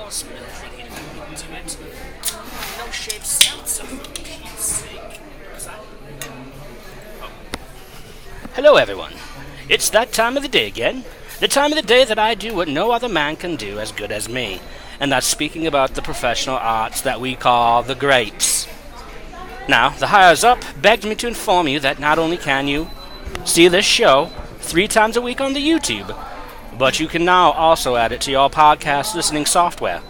Smith into it. No shape seltzer, for Pete's sake. Hello, everyone. It's that time of the day again. The time of the day that I do what no other man can do as good as me. And that's speaking about the professional arts that we call the grapes. Now, the hires up begged me to inform you that not only can you see this show 3 times a week on the YouTube, but you can now also add it to your podcast listening software.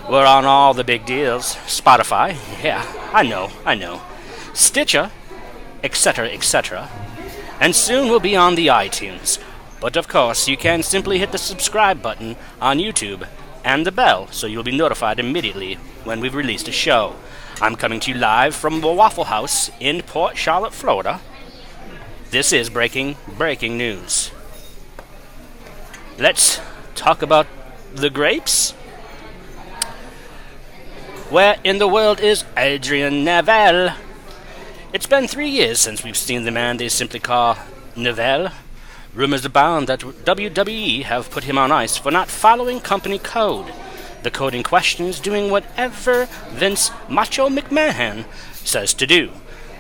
We're on all the big deals. Spotify, yeah, I know. Stitcher, etc., etc. And soon we'll be on the iTunes. But of course, you can simply hit the subscribe button on YouTube and the bell so you'll be notified immediately when we've released a show. I'm coming to you live from the Waffle House in Port Charlotte, Florida. This is breaking news. Let's talk about the grapes. Where in the world is Adrian Neville? It's been 3 years since we've seen the man they simply call Neville. Rumors abound that WWE have put him on ice for not following company code. The code in question is doing whatever Vince MachoMahon says to do.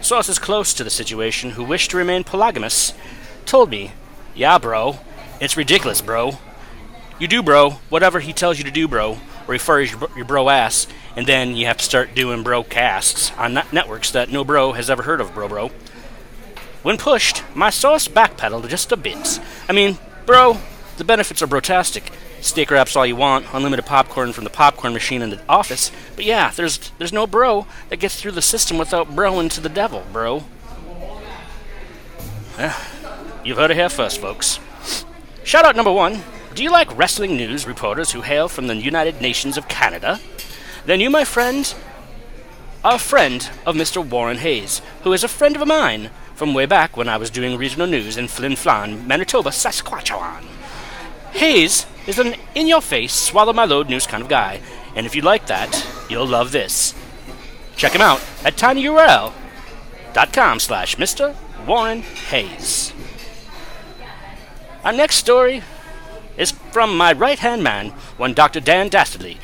Sources close to the situation who wish to remain polygamous told me, "Yeah, bro, it's ridiculous, bro. You do, bro, whatever he tells you to do, bro, or he furries your bro ass, and then you have to start doing bro casts on networks that no bro has ever heard of, bro. When pushed, my source backpedaled just a bit. I mean, bro, the benefits are brotastic. Steak wraps all you want, unlimited popcorn from the popcorn machine in the office. But yeah, there's no bro that gets through the system without broing to the devil, bro." You've heard it here first, folks. Shout out number 1. Do you like wrestling news reporters who hail from the United Nations of Canada? Then you, my friend, are a friend of Mr. Warren Hayes, who is a friend of mine from way back when I was doing regional news in Flin Flon, Manitoba, Saskatchewan. Hayes is an in-your-face, swallow-my-load news kind of guy, and if you like that, you'll love this. Check him out at tinyurl.com/Mr. Warren Hayes. Our next story is from my right-hand man, one Dr. Dan Dastardly.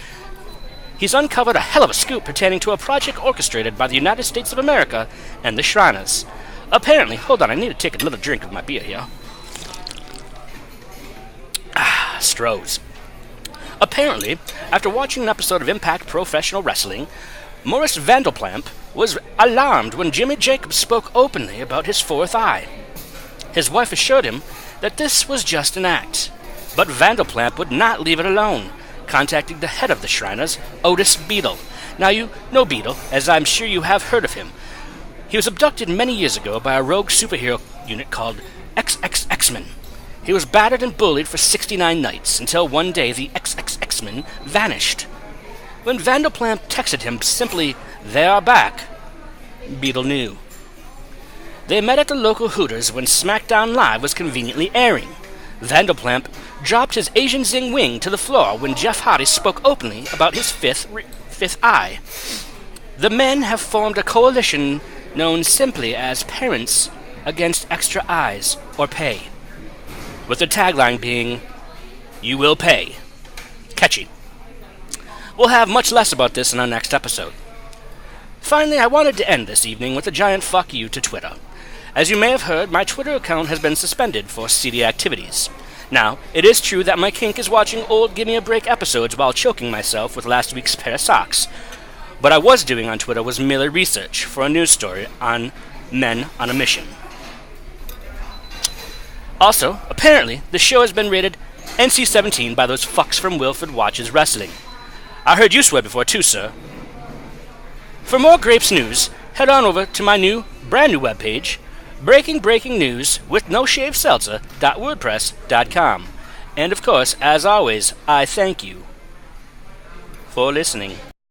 He's uncovered a hell of a scoop pertaining to a project orchestrated by the United States of America and the Shriners. Apparently, hold on, I need to take another drink of my beer here. Strohs. Apparently, after watching an episode of Impact Professional Wrestling, Maurice Vanderplamp was alarmed when Jimmy Jacobs spoke openly about his 4th eye. His wife assured him that this was just an act, but Vanderplamp would not leave it alone, contacting the head of the Shriners, Otis Beadle. Now you know Beadle, as I'm sure you have heard of him. He was abducted many years ago by a rogue superhero unit called XXX-Men. He was battered and bullied for 69 nights, until one day the XXX-Men vanished. When Vanderplamp texted him simply, "They are back," Beadle knew. They met at the local Hooters when SmackDown Live was conveniently airing. Vanderplamp dropped his Asian Zing wing to the floor when Jeff Hardy spoke openly about his fifth eye. The men have formed a coalition known simply as Parents Against Extra Eyes or Pay, with the tagline being, "You will pay." Catchy. We'll have much less about this in our next episode. Finally, I wanted to end this evening with a giant fuck you to Twitter. As you may have heard, my Twitter account has been suspended for seedy activities. Now, it is true that my kink is watching old Gimme a Break episodes while choking myself with last week's pair of socks. What I was doing on Twitter was merely research for a news story on men on a mission. Also, apparently, the show has been rated NC-17 by those fucks from Wilfred Watches Wrestling. I heard you swear before too, sir. For more Grapes news, head on over to my brand new webpage, breaking news with noshaveseltzer.wordpress.com. And of course, as always, I thank you for listening.